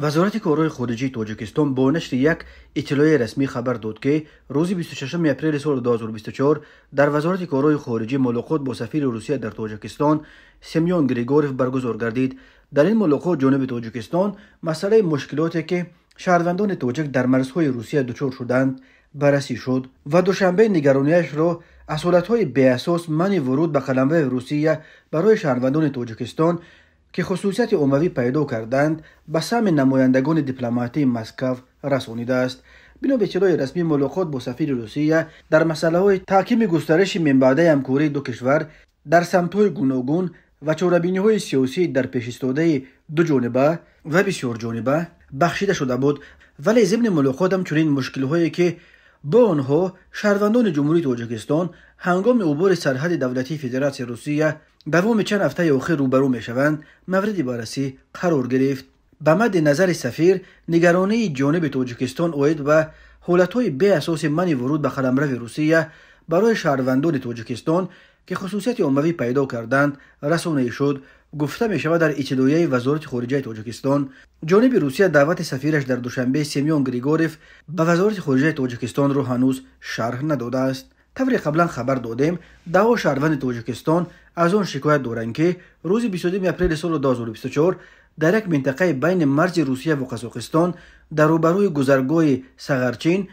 وزارت کارهای خارجه تاجیکستان با نشر یک اطلاع رسمی خبر داد که روز 26 اپریل سال 2024 در وزارت کارهای خارجه ملاقات با سفیر روسیه در تاجیکستان سمیون گریگوروف برگزار گردید. در این ملاقات جانب تاجیکستان مسئله مشکلاتی که شهروندان تاجیک در مرزهای روسیه دچار شدند بررسی شد و دوشنبه نگرانیش را از حالتهای بی‌اساس منع ورود به قلمرو روسیه برای شهروندان تاجیکستان که خصوصیت عمومی پیدا کردند به سهم نمایندگان دیپلماتی مسکو رسانیده است. بنا به اطلاع رسمی ملاقات با سفیر روسیه در مسئله تحکیم گسترش منبعد همکاری دو کشور در سمت‌های گوناگون و چاره‌بینی‌های سیاسی در پیش ایستاده دو جانبه و بسیار جانبه بخشیده شده بود، ولی ضمن ملاقات هم چنین مشکل‌هایی که با آنها شهروندان جمهوری تاجیکستان هنگام عبور سرحد دولتی فدراسیون روسیه دوام چند هفته اخیر روبرو میشوند مورد بررسی قرار گرفت. به مد نظر سفیر نگرانی جانب تاجیکستان آید و حالتهای بی اساس منع ورود به قلمرو روسیه برای شهروندان تاجیکستان که خصوصیت عمومی پیدا کردند رسانه‌ای شد. گفته می شود در اطلاعیه وزارت خارجه تاجیکستان جانب روسیه دعوت سفیرش در دوشنبه سمیون گریگوروف به وزارت خارجه تاجیکستان را هنوز شرح نداده است. طوری قبلا خبر دادیم 10 شهروند تاجیکستان از آن شکایت دارند که روز 22 اپریل سال 2024 در یک منطقه بین مرز روسیه و قزاقستان در روبروی گذرگاه سغرچین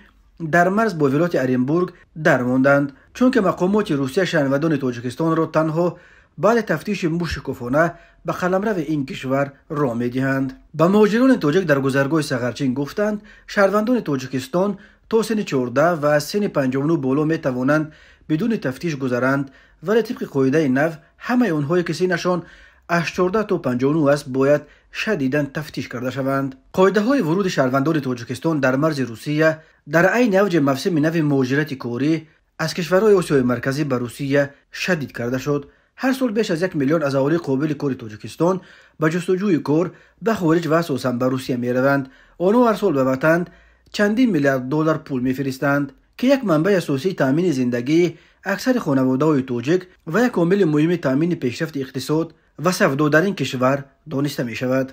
در مرز با ولایت ارنبورگ درماندند، چون که مقامات روسیه شهروندان تاجیکستان را تنها بعد تفتیش موشکافانه به قلمرو این کشور را می‌دهند. به مهاجران تاجیک در گذرگاه سغرچین گفتند شهروندان تاجیکستان تا سن 14 و از سن 59 بالا می توانند بدون تفتیش گذرند، ولی طبق قاعده نو همه آنهایی که سنشان از 14 تا 59 است باید شدیداً تفتیش کرده شوند. قاعده های ورود شهروندان تاجیکستان در مرز روسیه در عین اوج موسم نو مهاجرت کاری از کشورهای آسیای مرکزی به روسیه شدید کرده شد. هر سال بیش از 1 میلیون از اهالی قابل کار تاجیکستان به جستجوی کار به خارج و اساساً به روسیه می روند. آنها هر سال به وطن چندین میلیارد دلار پول میفرستند که یک منبع اساسی تامین زندگی اکثر خانواده‌های تاجیک و یک عامل مهم تامین پیشرفت اقتصاد و سودا در این کشور دانسته می شود.